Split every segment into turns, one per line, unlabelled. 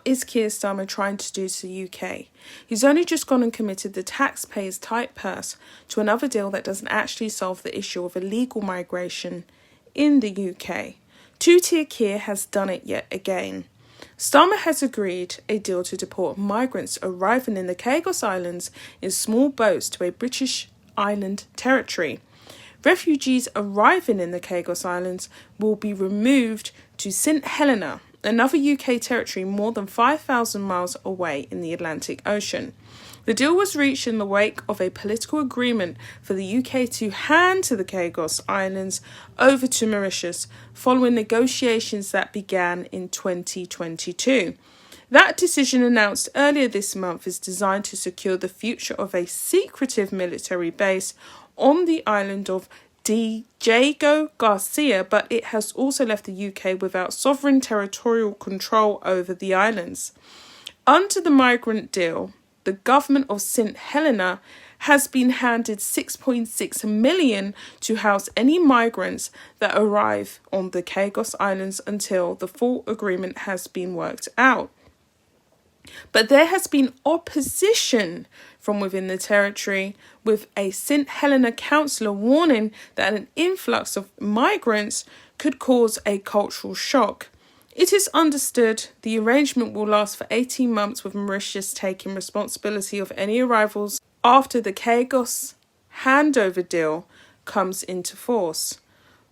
is Keir Starmer trying to do to the UK? He's only just gone and committed the taxpayers' tight purse to another deal that doesn't actually solve the issue of illegal migration in the UK. Two-tier Keir has done it yet again. Starmer has agreed a deal to deport migrants arriving in the Chagos Islands in small boats to a British island territory. Refugees arriving in the Chagos Islands will be removed to St Helena, another UK territory more than 5,000 miles away in the Atlantic Ocean. The deal was reached in the wake of a political agreement for the UK to hand the Chagos Islands over to Mauritius following negotiations that began in 2022. That decision, announced earlier this month, is designed to secure the future of a secretive military base on the island of Diego Garcia, but it has also left the UK without sovereign territorial control over the islands. Under the migrant deal, the government of St Helena has been handed $6.6 million to house any migrants that arrive on the Chagos Islands until the full agreement has been worked out. But there has been opposition from within the territory, with a St Helena councillor warning that an influx of migrants could cause a cultural shock. It is understood the arrangement will last for 18 months, with Mauritius taking responsibility of any arrivals after the Chagos handover deal comes into force.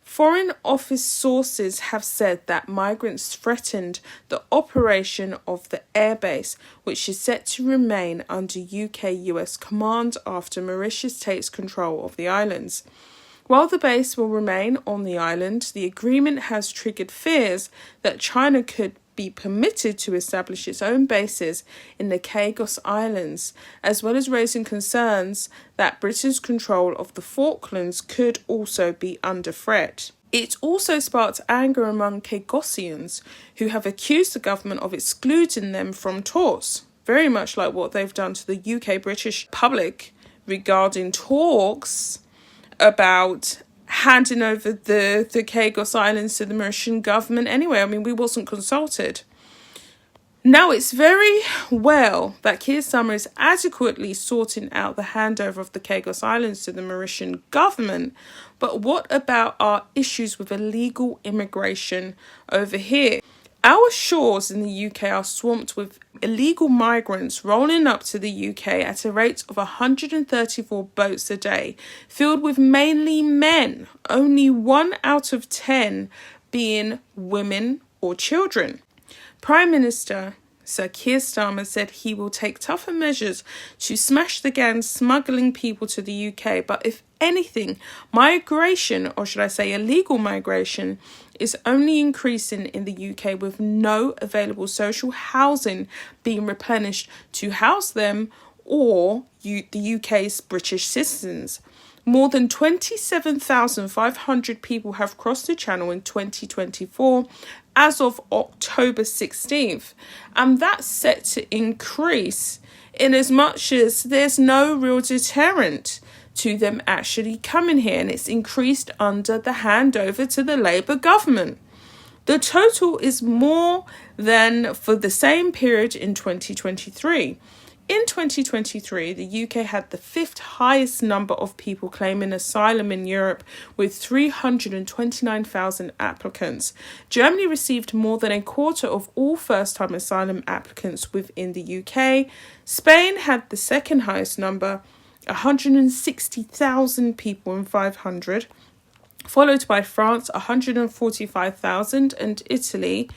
Foreign Office sources have said that migrants threatened the operation of the airbase, which is set to remain under UK-US command after Mauritius takes control of the islands. While the base will remain on the island, the agreement has triggered fears that China could be permitted to establish its own bases in the Chagos Islands, as well as raising concerns that Britain's control of the Falklands could also be under threat. It also sparked anger among Chagosians, who have accused the government of excluding them from talks, very much like what they've done to the UK British public regarding talks about handing over the Chagos Islands to the Mauritian government anyway. I mean, we wasn't consulted. Now, it's very well that Keir Starmer is adequately sorting out the handover of the Chagos Islands to the Mauritian government, but what about our issues with illegal immigration over here? Our shores in the UK are swamped with illegal migrants rolling up to the UK at a rate of 134 boats a day, filled with mainly men, only 1 out of 10 being women or children. Prime Minister Sir Keir Starmer said he will take tougher measures to smash the gang smuggling people to the UK, but if anything, migration, or should I say illegal migration, is only increasing in the UK, with no available social housing being replenished to house them or the UK's British citizens. More than 27,500 people have crossed the channel in 2024 as of October 16th, and that's set to increase in as much as there's no real deterrent to them actually coming here, and it's increased under the handover to the Labour government. The total is more than for the same period in 2023. In 2023, the UK had the 5th highest number of people claiming asylum in Europe, with 329,000 applicants. Germany received more than a quarter of all first-time asylum applicants within the UK. Spain had the 2nd highest number, 160,000 people in 500, followed by France, 145,000, and Italy,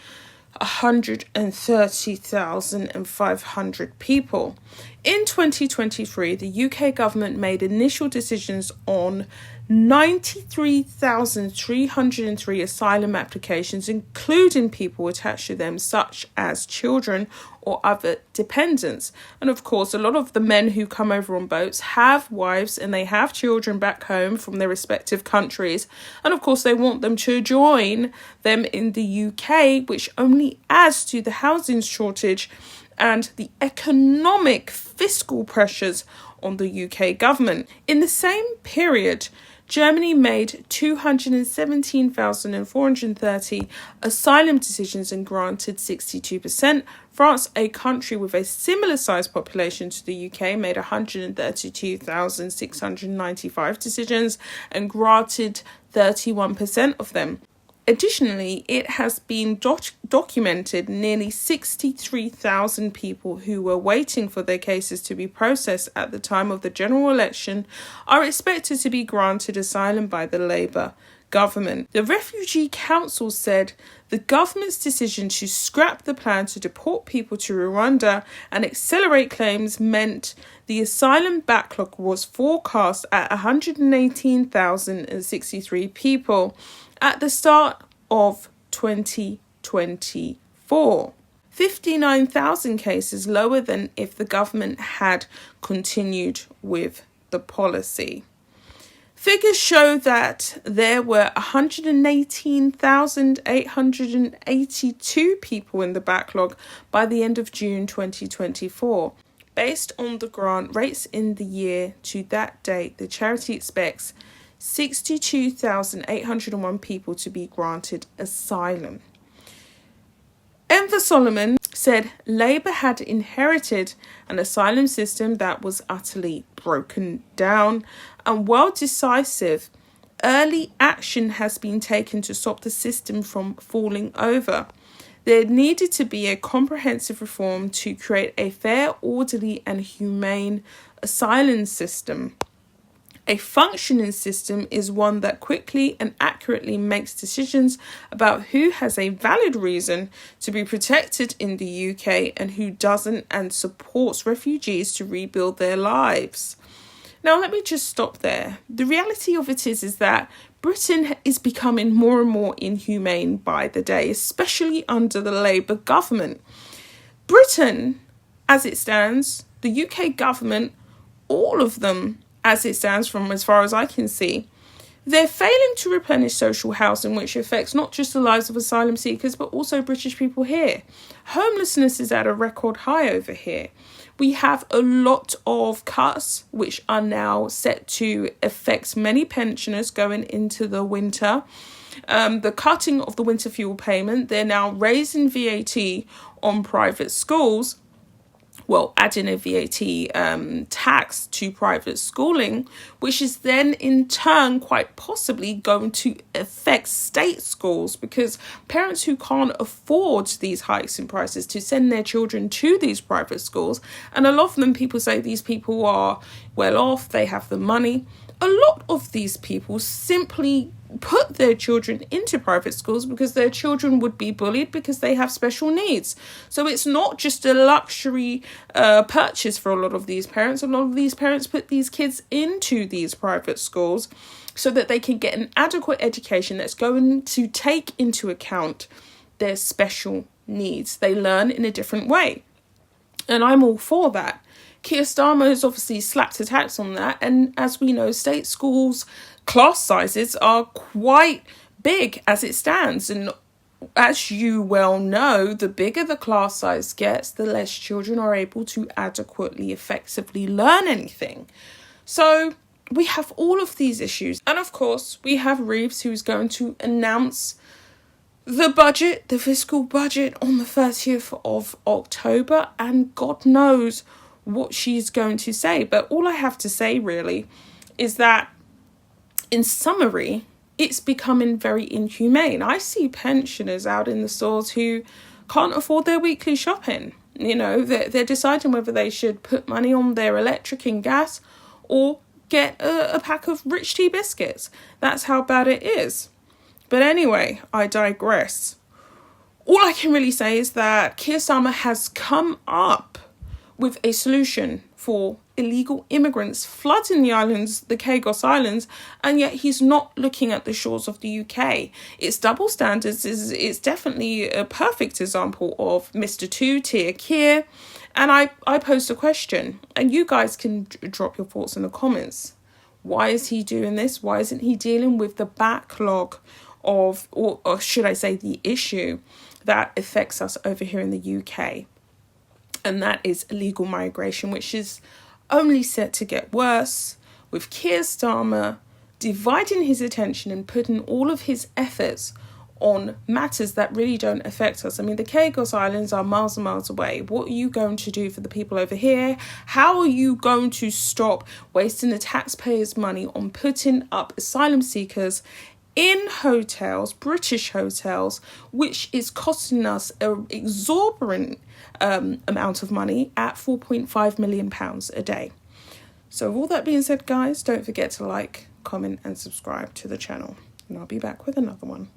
130,500 people. In 2023, the UK government made initial decisions on 93,303 asylum applications, including people attached to them, such as children or other dependents. And of course, a lot of the men who come over on boats have wives and they have children back home from their respective countries. And of course, they want them to join them in the UK, which only adds to the housing shortage and the economic fiscal pressures on the UK government. In the same period, Germany made 217,430 asylum decisions and granted 62%. France, a country with a similar size population to the UK, made 132,695 decisions and granted 31% of them. Additionally, it has been documented nearly 63,000 people who were waiting for their cases to be processed at the time of the general election are expected to be granted asylum by the Labour government. The Refugee Council said the government's decision to scrap the plan to deport people to Rwanda and accelerate claims meant the asylum backlog was forecast at 118,063 people at the start of 2024. 59,000 cases lower than if the government had continued with the policy. Figures show that there were 118,882 people in the backlog by the end of June 2024. Based on the grant rates in the year to that date, the charity expects 62,801 people to be granted asylum. Enver Solomon said Labour had inherited an asylum system that was utterly broken down, and while decisive, early action has been taken to stop the system from falling over. There needed to be a comprehensive reform to create a fair, orderly and humane asylum system. A functioning system is one that quickly and accurately makes decisions about who has a valid reason to be protected in the UK and who doesn't, and supports refugees to rebuild their lives. Now, let me just stop there. The reality of it is that Britain is becoming more and more inhumane by the day, especially under the Labour government. Britain, as it stands, the UK government, all of them, as it stands from as far as I can see, they're failing to replenish social housing, which affects not just the lives of asylum seekers, but also British people here. Homelessness is at a record high over here. We have a lot of cuts, which are now set to affect many pensioners going into the winter. The cutting of the winter fuel payment, they're now raising VAT on private schools. Well, adding a VAT tax to private schooling, which is then in turn quite possibly going to affect state schools, because parents who can't afford these hikes in prices to send their children to these private schools, and a lot of them, people say these people are well off, they have the money. A lot of these people simply put their children into private schools because their children would be bullied because they have special needs. So it's not just a luxury purchase for a lot of these parents. A lot of these parents put these kids into these private schools so that they can get an adequate education that's going to take into account their special needs. They learn in a different way. And I'm all for that. Keir Starmer has obviously slapped a tax on that, and as we know, state schools' class sizes are quite big as it stands, and as you well know, the bigger the class size gets, the less children are able to adequately, effectively learn anything. So we have all of these issues, and of course we have Reeves, who's going to announce the budget, the fiscal budget, on the 30th of October, and God knows what she's going to say. But all I have to say really is that, in summary, it's becoming very inhumane. I see pensioners out in the stores who can't afford their weekly shopping. You know, they're deciding whether they should put money on their electric and gas or get a pack of rich tea biscuits. That's how bad it is. But anyway, I digress. All I can really say is that Keir Starmer has come up with a solution for illegal immigrants flooding the islands, the Chagos Islands, and yet he's not looking at the shores of the UK. It's double standards. It's definitely a perfect example of Mr. Two-Tier Keir. And I posed a question, and you guys can drop your thoughts in the comments. Why is he doing this? Why isn't he dealing with the backlog of, or should I say the issue that affects us over here in the UK? And that is illegal migration, which is only set to get worse with Keir Starmer dividing his attention and putting all of his efforts on matters that really don't affect us. I mean, the Chagos Islands are miles and miles away. What are you going to do for the people over here? How are you going to stop wasting the taxpayers' money on putting up asylum seekers in hotels, British hotels, which is costing us an exorbitant amount of money at £4.5 million a day? So with all that being said, guys, don't forget to like, comment and subscribe to the channel. And I'll be back with another one.